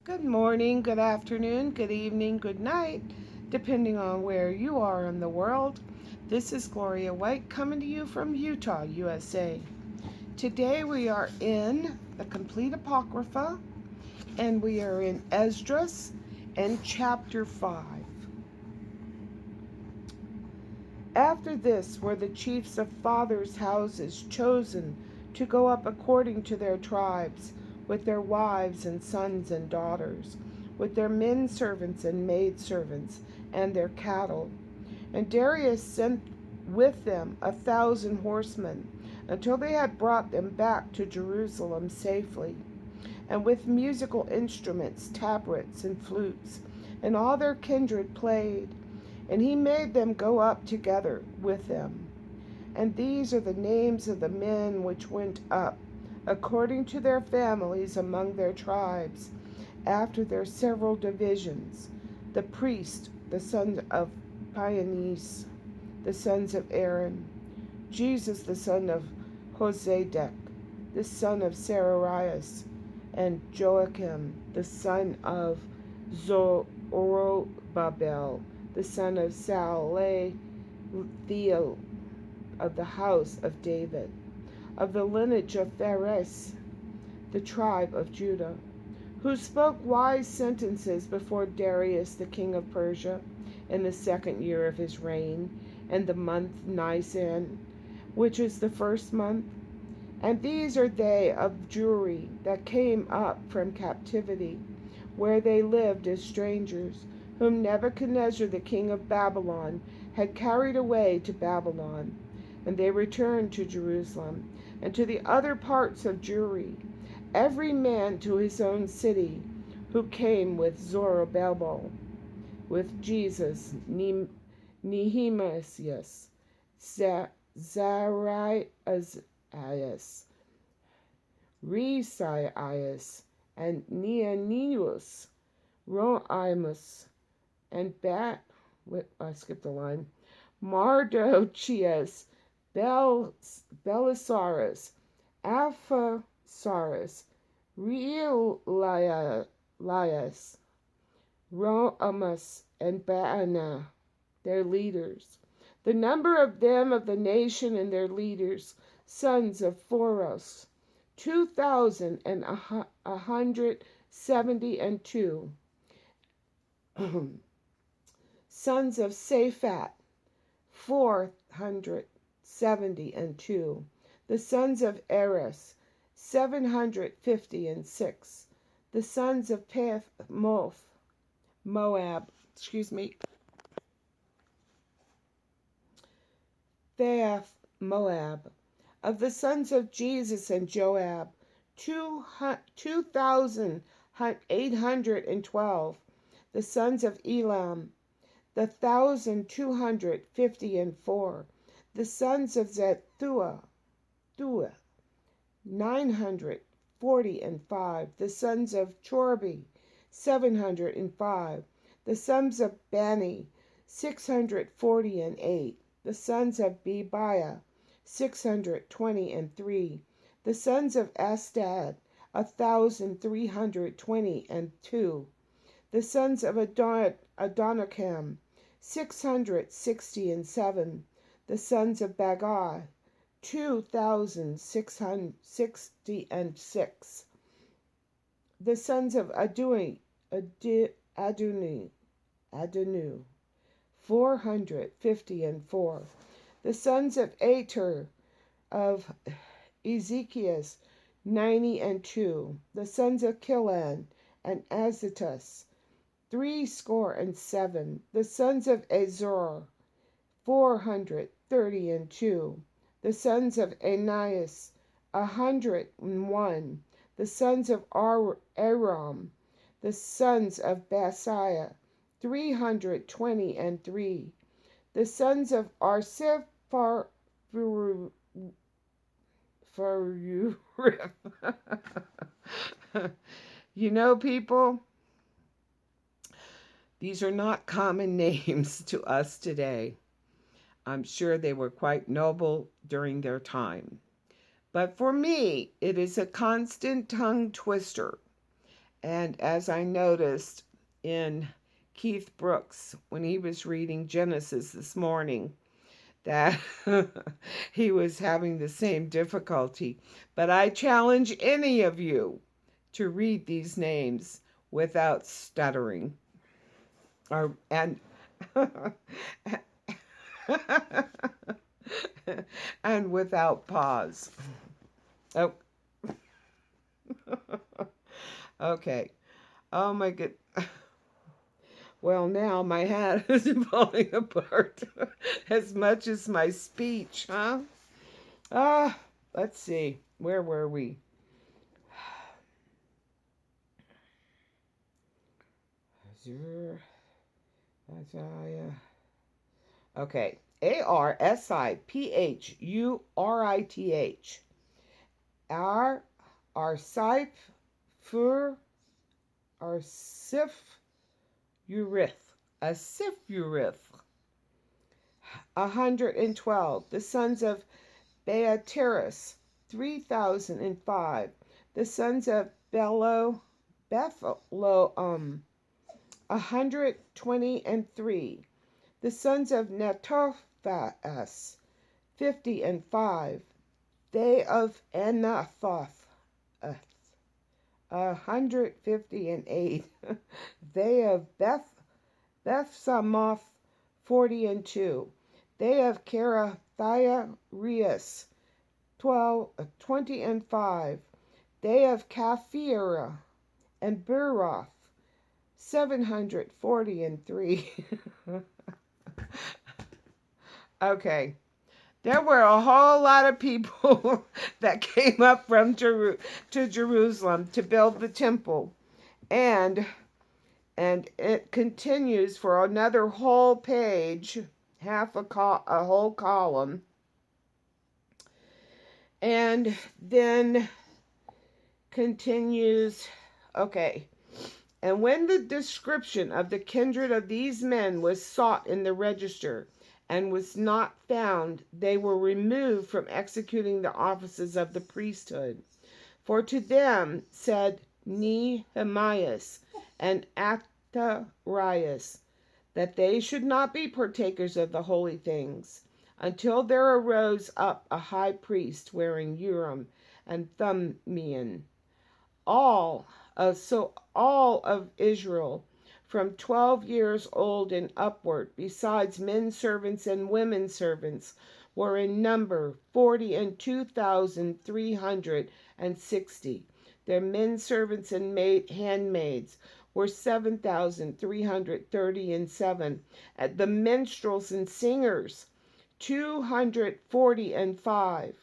Good morning, good afternoon, good evening, good night, depending on where you are in the world. This is Gloria White coming to you from Utah, USA. Today we are in the Complete Apocrypha and we are in Esdras and chapter 5. After this were the chiefs of fathers' houses chosen to go up according to their tribes, with their wives and sons and daughters, with their men servants and maid servants, and their cattle. And Darius sent with them 1,000 horsemen, until they had brought them back to Jerusalem safely, and with musical instruments, tabrets, and flutes, and all their kindred played. And he made them go up together with them. And these are the names of the men which went up, according to their families among their tribes, after their several divisions: the priest, the son of Pionees, the sons of Aaron; Jesus, the son of Hosedek, the son of Serarias; and Joachim, the son of Zorobabel, the son of Salatiel, of the house of David, of the lineage of Phares, the tribe of Judah, who spoke wise sentences before Darius the king of Persia, in the 2nd year of his reign, and the month Nisan, which is the 1st month. And these are they of Jewry, that came up from captivity, where they lived as strangers, whom Nebuchadnezzar the king of Babylon had carried away to Babylon. And they returned to Jerusalem, and to the other parts of Jewry, every man to his own city, who came with Zorobabel, with Jesus, Nehemias, Zarias, Resaias, and Neanius, Roimus, and I skipped a line, Mardochias, Belisarus, Alphasaurus, Realias, Roamus, and Baana, their leaders. The number of them of the nation and their leaders, sons of Phoros, 2,172. Sons of Saphat, 472. The sons of Eris, 756. The sons of Moab, Moab. Of the sons of Jesus and Joab, 2,812. The sons of Elam, 1,254. The sons of Zethua, 945. The sons of Chorbi, 705. The sons of Bani, 648. The sons of Bebiah, 623. The sons of Astad, 1,322. The sons of Adonikam, 667. The sons of Bagai, 2,666. The sons of Adunu, 454. The sons of Ater, of Ezekias, 92. The sons of Kilan and Azatus, 7. The sons of Azor, 432. The sons of Anias, 101. The sons of Aram, the sons of Basiah, 323. The sons of Arsiph, you know, people, these are not common names to us today. I'm sure they were quite noble during their time. But for me, it is a constant tongue twister. And as I noticed in Keith Brooks when he was reading Genesis this morning, that he was having the same difficulty. But I challenge any of you to read these names without stuttering or and without pause. Oh, okay. Oh my good. Well, now my hat is falling apart as much as my speech, huh? Let's see. Where were we? Okay. Arsiphurith. Arsiph for Arsiph Urith. Asiph 112. The sons of Beatrice, 3005. The sons of Bethlo, 123. The sons of Netophath, 50 and 5. They of Anathoth, 150 and 8. They of Bethsamoth, 40 and 2. They of Carathiareus, 20 and 5. They of Caphira and Beeroth, 740 and 3. Okay. There were a whole lot of people that came up from to Jerusalem to build the temple. And it continues for another whole page, a whole column. And then continues, okay. And when the description of the kindred of these men was sought in the register, and was not found, they were removed from executing the offices of the priesthood. For to them said Nehemias and Actarius that they should not be partakers of the holy things, until there arose up a high priest wearing Urim and Thummim. All of Israel from 12 years old and upward, besides men servants and women servants, were in number 42,360. Their men servants and handmaids were 7,337. The minstrels and singers, 240 and 5.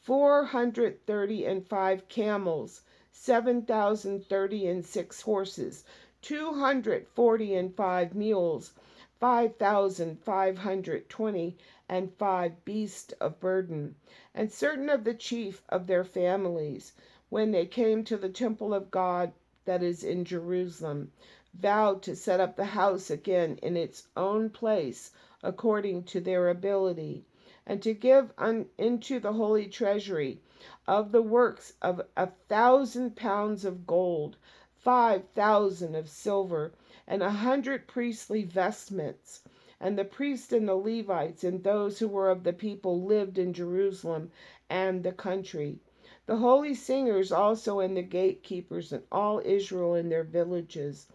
430 and 5 camels, 7,036 horses, 240 and 5 mules, 5,520 and 5 beasts of burden. And certain of the chief of their families, when they came to the temple of God that is in Jerusalem, vowed to set up the house again in its own place according to their ability, and to give into the holy treasury of the works of 1,000 pounds of gold, 5,000 of silver, and 100 priestly vestments. And the priests and the Levites and those who were of the people lived in Jerusalem and the country. The holy singers also and the gatekeepers and all Israel in their villages.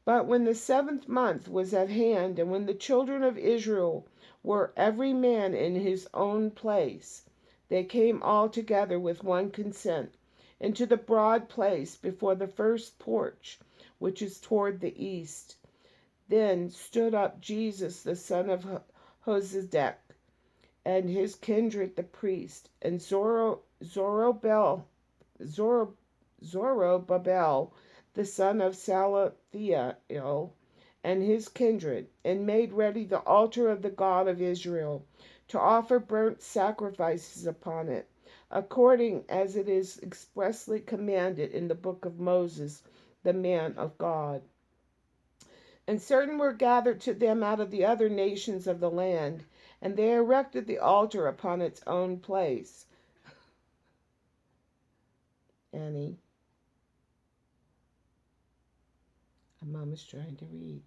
But when the 7th month was at hand, and when the children of Israel were every man in his own place, they came all together with one consent into the broad place before the first porch, which is toward the east. Then stood up Jesus the son of Josedek, and his kindred the priest, and Zorobabel the son of Salathiel, and his kindred, and made ready the altar of the God of Israel, to offer burnt sacrifices upon it, according as it is expressly commanded in the book of Moses, the man of God. And certain were gathered to them out of the other nations of the land, and they erected the altar upon its own place. Annie. Mama's trying to read.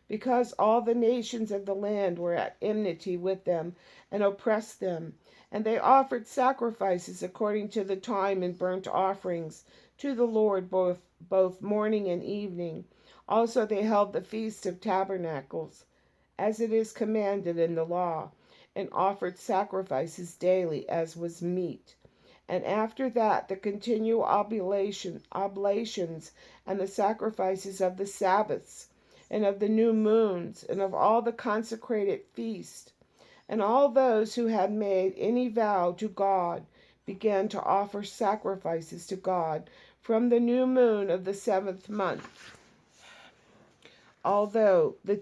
Because all the nations of the land were at enmity with them and oppressed them. And they offered sacrifices according to the time and burnt offerings to the Lord both morning and evening. Also they held the Feast of Tabernacles, as it is commanded in the law, and offered sacrifices daily as was meet. And after that the continual oblations and the sacrifices of the Sabbaths, and of the new moons, and of all the consecrated feasts. And all those who had made any vow to God began to offer sacrifices to God from the new moon of the 7th month. Although the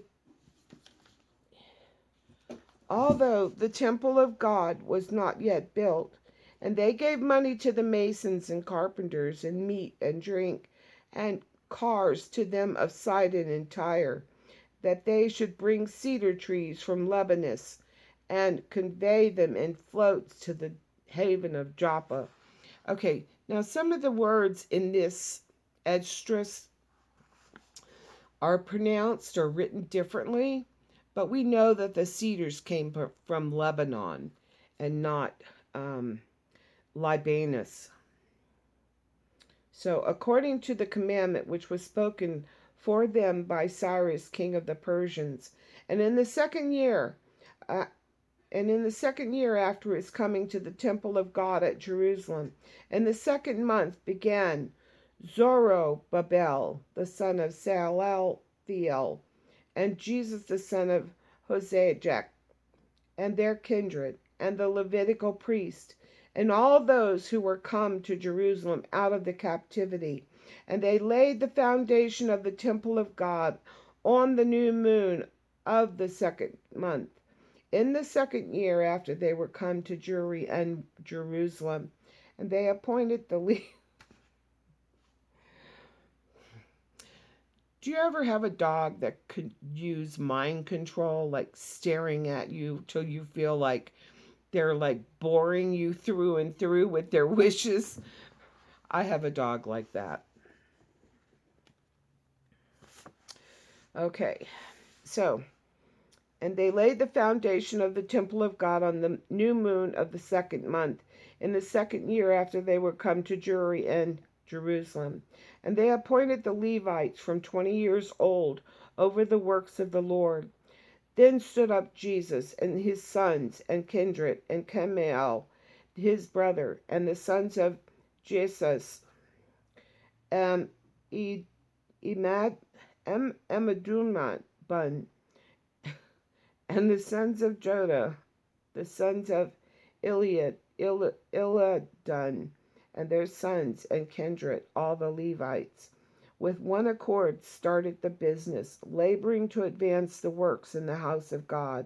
temple of God was not yet built, and they gave money to the masons and carpenters, and meat and drink, and cars to them of Sidon and Tyre, that they should bring cedar trees from Lebanon, and convey them in floats to the haven of Joppa. Okay, now some of the words in this Esdra are pronounced or written differently, but we know that the cedars came from Lebanon and not Libanus. So according to the commandment which was spoken for them by Cyrus, king of the Persians, and in the second year after his coming to the temple of God at Jerusalem, in the 2nd month began Zorobabel, the son of Salathiel, and Jesus, the son of Hosadak, and their kindred, and the Levitical priest, and all those who were come to Jerusalem out of the captivity. And they laid the foundation of the temple of God on the new moon of the 2nd month, in the 2nd year after they were come to Jewry and Jerusalem. And they appointed the Do you ever have a dog that could use mind control, like staring at you till you feel like they're like boring you through and through with their wishes? I have a dog like that. Okay, so, and they laid the foundation of the temple of God on the new moon of the 2nd month, in the 2nd year after they were come to Jewry and Jerusalem. And they appointed the Levites from 20 years old over the works of the Lord. Then stood up Jesus and his sons and kindred, and Chemiel his brother, and the sons of Jesus, Emadunman, and the sons of Jodah, the sons of Iladun, and their sons and kindred, all the Levites, with one accord started the business, laboring to advance the works in the house of God.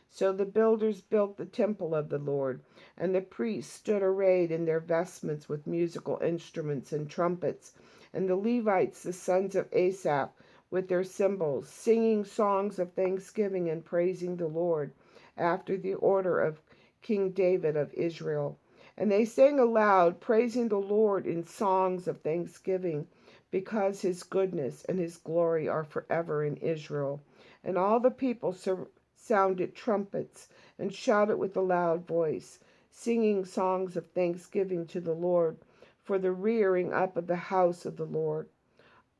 So the builders built the temple of the Lord, and the priests stood arrayed in their vestments with musical instruments and trumpets, and the Levites, the sons of Asaph, with their cymbals, singing songs of thanksgiving and praising the Lord, after the order of King David of Israel. And they sang aloud, praising the Lord in songs of thanksgiving, because his goodness and his glory are forever in Israel. And all the people sounded trumpets and shouted with a loud voice, singing songs of thanksgiving to the Lord for the rearing up of the house of the Lord.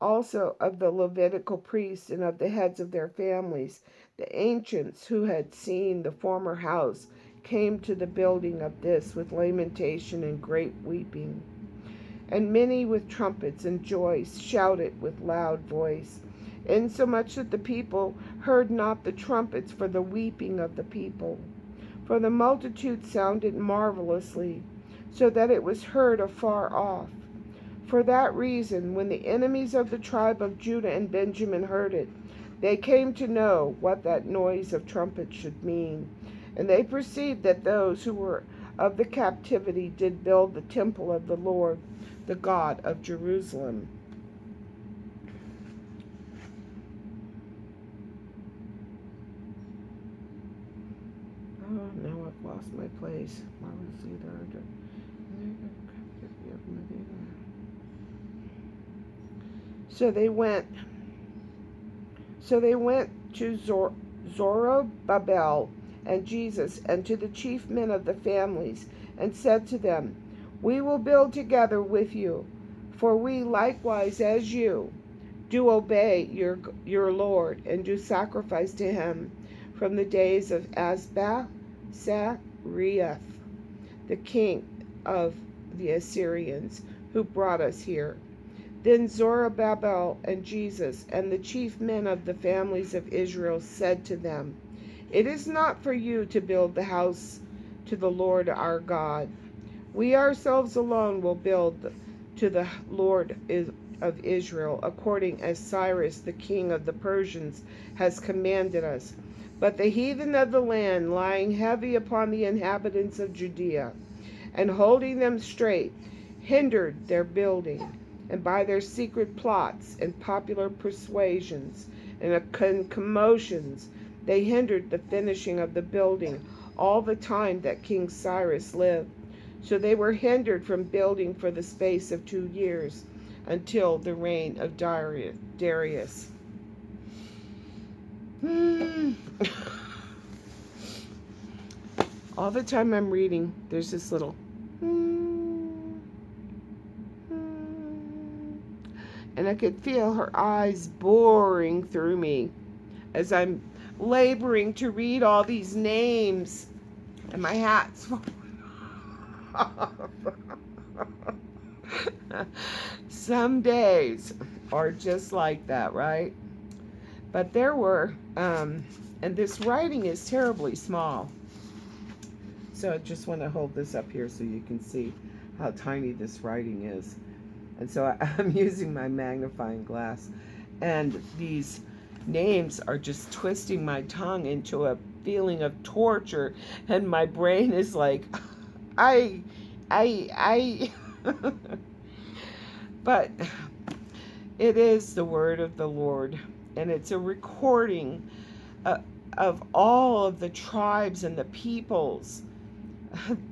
Also of the Levitical priests and of the heads of their families, the ancients who had seen the former house came to the building of this with lamentation and great weeping. And many with trumpets and joy shouted with loud voice, insomuch that the people heard not the trumpets for the weeping of the people. For the multitude sounded marvelously, so that it was heard afar off. For that reason, when the enemies of the tribe of Judah and Benjamin heard it, they came to know what that noise of trumpets should mean. And they perceived that those who were of the captivity did build the temple of the Lord, the God of Jerusalem. Oh, now I've lost my place. So they went to Zorobabel and Jesus and to the chief men of the families, and said to them, We will build together with you, for we likewise as you do obey your Lord, and do sacrifice to him from the days of Asbasariath, the king of the Assyrians, who brought us here. Then Zorobabel and Jesus and the chief men of the families of Israel said to them, It is not for you to build the house to the Lord our God. We ourselves alone will build to the Lord of Israel, according as Cyrus the king of the Persians has commanded us. But the heathen of the land, lying heavy upon the inhabitants of Judea, and holding them straight, hindered their building, and by their secret plots and popular persuasions and commotions they hindered the finishing of the building all the time that King Cyrus lived. So they were hindered from building for the space of 2 years, until the reign of Darius. All the time I'm reading, there's this little and I could feel her eyes boring through me as I'm laboring to read all these names, and my hat's off. Some days are just like that, right? But there were, and this writing is terribly small. So I just want to hold this up here so you can see how tiny this writing is. And so I'm using my magnifying glass. And these names are just twisting my tongue into a feeling of torture. And my brain is like, I. But it is the word of the Lord. And it's a recording of all of the tribes and the peoples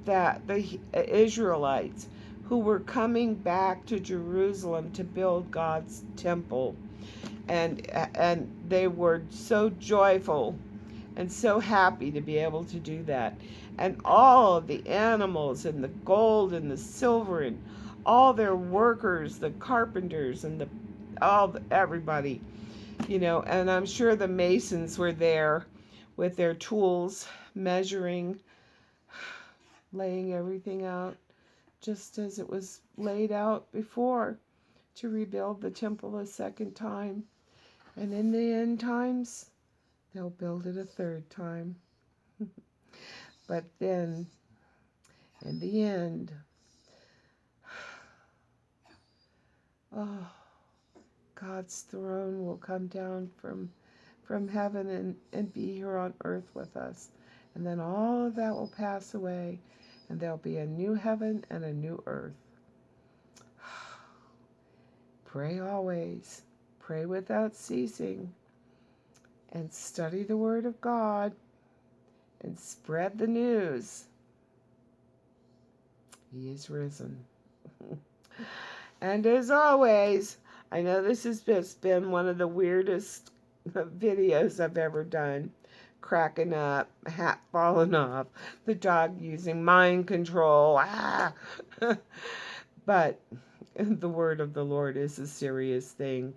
that the Israelites who were coming back to Jerusalem to build God's temple. And they were so joyful and so happy to be able to do that. And all of the animals and the gold and the silver and all their workers, the carpenters and everybody, and I'm sure the masons were there with their tools, measuring, laying everything out just as it was laid out before, to rebuild the temple a second time. And in the end times, they'll build it a third time. But then, in the end, God's throne will come down from heaven and be here on earth with us. And then all of that will pass away, and there'll be a new heaven and a new earth. Pray always. Pray without ceasing. And study the Word of God. And spread the news. He is risen. And as always, I know this has just been one of the weirdest videos I've ever done. Cracking up, hat falling off, the dog using mind control. But the word of the Lord is a serious thing.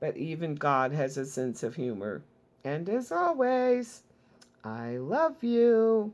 But even God has a sense of humor. And as always, I love you.